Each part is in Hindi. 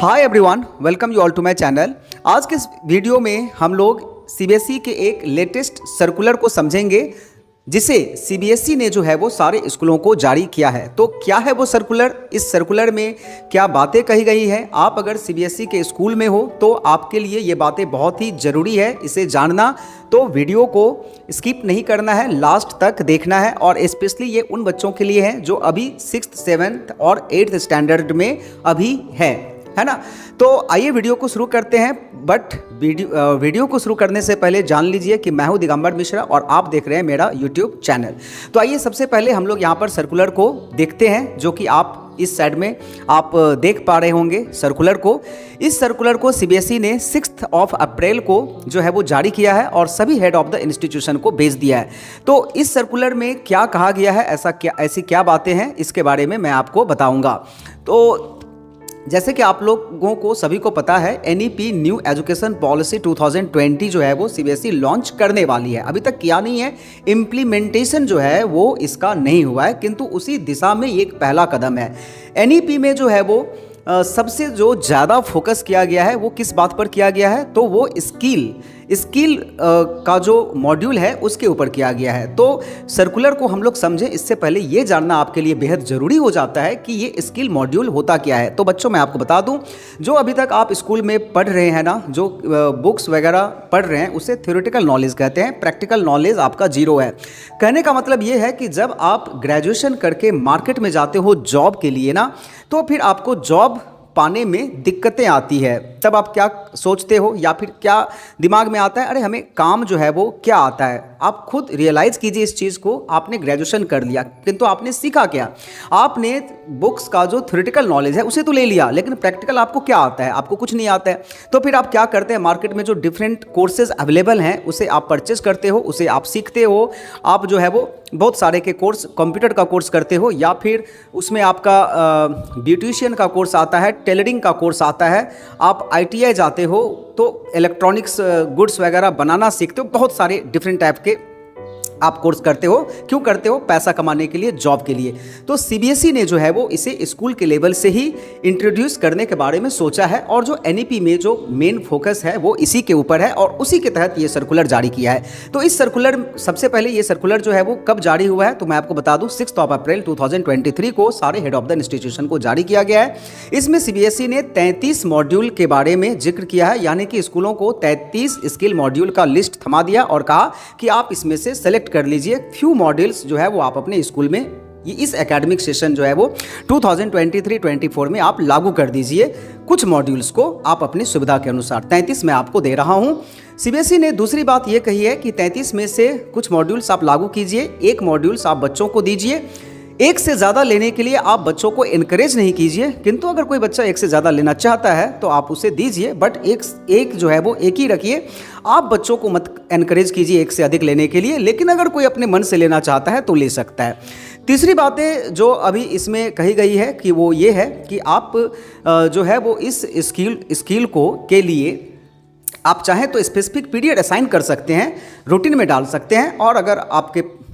Hi everyone, welcome you all to my channel. आज के इस वीडियो में हम लोग सीबीएसई के एक लेटेस्ट सर्कुलर को समझेंगे जिसे सीबीएसई ने जो है वो सारे स्कूलों को जारी किया है। तो क्या है वो सर्कुलर, इस सर्कुलर में क्या बातें कही गई हैं। आप अगर सीबीएसई के स्कूल में हो तो आपके लिए ये बातें बहुत ही ज़रूरी है इसे जानना। तो वीडियो को स्किप नहीं करना है, लास्ट तक देखना है। और स्पेशली ये उन बच्चों के लिए है जो अभी 6th 7th और 8th स्टैंडर्ड में अभी है ना। तो आइए वीडियो को शुरू करते हैं। बट वीडियो को शुरू करने से पहले जान लीजिए कि मैं हूं दिगंबर मिश्रा और आप देख रहे हैं मेरा यूट्यूब चैनल। तो आइए सबसे पहले हम लोग यहां पर सर्कुलर को देखते हैं, जो कि आप इस साइड में आप देख पा रहे होंगे सर्कुलर को। इस सर्कुलर को सीबीएसई ने 6 अप्रैल को जो है वो जारी किया है और सभी हेड ऑफ द इंस्टीट्यूशन को भेज दिया है। तो इस सर्कुलर में क्या कहा गया है, ऐसी क्या बातें हैं, इसके बारे में मैं आपको बताऊंगा। तो जैसे कि आप लोगों को सभी को पता है, एनईपी न्यू एजुकेशन पॉलिसी 2020 जो है वो सीबीएसई लॉन्च करने वाली है। अभी तक किया नहीं है, इम्प्लीमेंटेशन जो है वो इसका नहीं हुआ है, किंतु उसी दिशा में एक पहला कदम है। एनईपी में जो है वो सबसे जो ज़्यादा फोकस किया गया है वो किस बात पर किया गया है, तो वो स्किल का जो मॉड्यूल है उसके ऊपर किया गया है। तो सर्कुलर को हम लोग समझें इससे पहले ये जानना आपके लिए बेहद ज़रूरी हो जाता है कि ये स्किल मॉड्यूल होता क्या है। तो बच्चों, मैं आपको बता दूं, जो अभी तक आप स्कूल में पढ़ रहे हैं ना, जो बुक्स वगैरह पढ़ रहे हैं उसे थ्योरेटिकल नॉलेज कहते हैं। प्रैक्टिकल नॉलेज आपका जीरो है। कहने का मतलब ये है कि जब आप ग्रेजुएशन करके मार्केट में जाते हो जॉब के लिए ना, तो फिर आपको जॉब पाने में दिक्कतें आती है। तब आप क्या सोचते हो या फिर क्या दिमाग में आता है, अरे हमें काम जो है वो क्या आता है। आप खुद रियलाइज़ कीजिए इस चीज़ को। आपने ग्रेजुएशन कर लिया, किंतु आपने सीखा क्या? आपने बुक्स का जो थ्योरेटिकल नॉलेज है उसे तो ले लिया, लेकिन प्रैक्टिकल आपको क्या आता है? आपको कुछ नहीं आता है। तो फिर आप क्या करते हैं, मार्केट में जो डिफरेंट कोर्सेज अवेलेबल हैं उसे आप परचेस करते हो, उसे आप सीखते हो। आप जो है वो बहुत सारे के कोर्स, कंप्यूटर का कोर्स करते हो, या फिर उसमें आपका ब्यूटिशियन का कोर्स आता है, टेलरिंग का कोर्स आता है, आप आईटीआई जाते हो तो इलेक्ट्रॉनिक्स गुड्स वगैरह बनाना सीखते हो। बहुत सारे डिफरेंट टाइप के आप कोर्स करते हो। क्यों करते हो? पैसा कमाने के लिए, जॉब के लिए। तो सीबीएसई ने जो है वो इसे स्कूल के लेवल से ही इंट्रोड्यूस करने के बारे में सोचा है, और जो एनईपी में जो मेन फोकस है वो इसी के ऊपर है और उसी के तहत ये सर्कुलर जारी किया है। तो इस सर्कुलर, सबसे पहले ये सर्कुलर जो है वो कब जारी हुआ है, तो मैं आपको बता दूं 6 अप्रैल 2023 को सारे हेड ऑफ द इंस्टीट्यूशन को जारी किया गया है। इसमें सीबीएसई ने 33 मॉड्यूल के बारे में जिक्र किया है, यानी कि स्कूलों को 33 स्किल मॉड्यूल का लिस्ट थमा दिया और कहा कि आप इसमें से सेलेक्ट कर लीजिए। फ्यू मॉड्यूल्स जो है वो आप अपने स्कूल में ये इस एकेडमिक सेशन जो है वो 2023-24 में आप लागू कर दीजिए। कुछ मॉड्यूल्स को आप अपनी सुविधा के अनुसार 33 मैं आपको दे रहा हूं। सीबीएसई ने दूसरी बात ये कही है कि 33 में से कुछ मॉड्यूल्स आप लागू कीजिए, एक मॉड्यूल्स आप बच्चों को दीजिए। एक से ज़्यादा लेने के लिए आप बच्चों को इनकरेज नहीं कीजिए, किंतु अगर कोई बच्चा एक से ज़्यादा लेना चाहता है तो आप उसे दीजिए, बट एक जो है वो एक ही रखिए। आप बच्चों को मत इनकरेज कीजिए एक से अधिक लेने के लिए, लेकिन अगर कोई अपने मन से लेना चाहता है तो ले सकता है। तीसरी बातें जो अभी इसमें कही गई है कि वो ये है कि आप जो है वो इस स्किल को के लिए आप चाहें तो स्पेसिफिक पीरियड असाइन कर सकते हैं, रूटीन में डाल सकते हैं। और अगर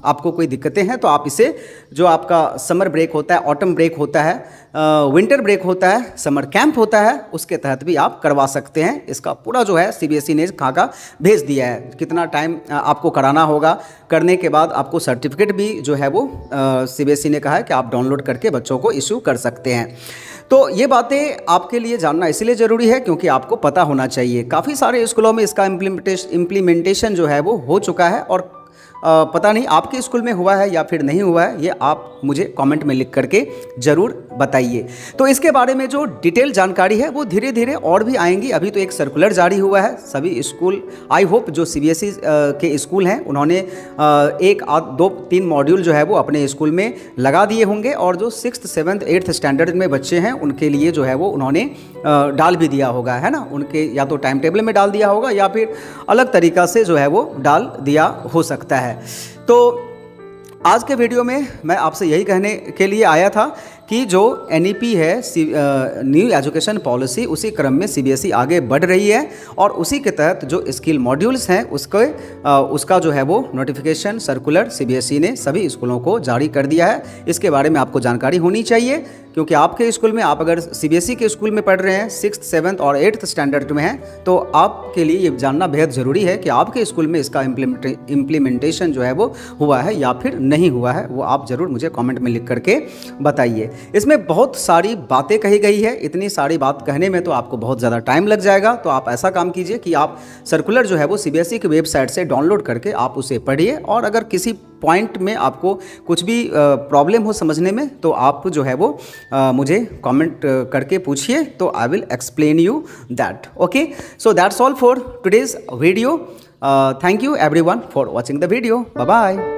आपको कोई दिक्कतें हैं तो आप इसे, जो आपका समर ब्रेक होता है, ऑटम ब्रेक होता है, विंटर ब्रेक होता है, समर कैंप होता है, उसके तहत भी आप करवा सकते हैं। इसका पूरा जो है सीबीएसई ने खाका भेज दिया है, कितना टाइम आपको कराना होगा। करने के बाद आपको सर्टिफिकेट भी जो है वो सीबीएसई ने कहा है कि आप डाउनलोड करके बच्चों को इशू कर सकते हैं। तो ये बातें आपके लिए जानना इसलिए ज़रूरी है क्योंकि आपको पता होना चाहिए। काफ़ी सारे स्कूलों में इसका इम्प्लीमेंटेशन जो है वो हो चुका है, और पता नहीं आपके स्कूल में हुआ है या फिर नहीं हुआ है, ये आप मुझे कमेंट में लिख करके ज़रूर बताइए। तो इसके बारे में जो डिटेल जानकारी है वो धीरे धीरे और भी आएंगी। अभी तो एक सर्कुलर जारी हुआ है। सभी स्कूल, आई होप जो सीबीएसई के स्कूल हैं उन्होंने 1, 2, 3 मॉड्यूल जो है वो अपने स्कूल में लगा दिए होंगे, और जो 6th 7th 8th स्टैंडर्ड में बच्चे हैं उनके लिए जो है वो उन्होंने डाल भी दिया होगा, है ना। उनके या तो टाइम टेबल में डाल दिया होगा या फिर अलग तरीक़ा से जो है वो डाल दिया हो सकता है। तो आज के वीडियो में मैं आपसे यही कहने के लिए आया था कि जो एनईपी है, न्यू एजुकेशन पॉलिसी, उसी क्रम में सीबीएसई आगे बढ़ रही है, और उसी के तहत जो स्किल मॉड्यूल्स हैं उसका जो है वो नोटिफिकेशन सर्कुलर सीबीएसई ने सभी स्कूलों को जारी कर दिया है। इसके बारे में आपको जानकारी होनी चाहिए। क्योंकि आपके स्कूल में, आप अगर सीबीएसई के स्कूल में पढ़ रहे हैं, 6th 7th और 8th स्टैंडर्ड में हैं, तो आपके लिए ये जानना बेहद ज़रूरी है कि आपके स्कूल में इसका इम्प्लीमेंटेशन जो है वो हुआ है या फिर नहीं हुआ है। वो आप ज़रूर मुझे कमेंट में लिख करके बताइए। इसमें बहुत सारी बातें कही गई है, इतनी सारी बात कहने में तो आपको बहुत ज़्यादा टाइम लग जाएगा। तो आप ऐसा काम कीजिए कि आप सर्कुलर जो है वो सीबीएसई की वेबसाइट से डाउनलोड करके आप उसे पढ़िए, और अगर किसी पॉइंट में आपको कुछ भी प्रॉब्लम हो समझने में, तो आप जो है वो मुझे कमेंट करके पूछिए, तो I will explain you that. Okay, so that's all for today's video. Thank you everyone for watching the video. Bye bye.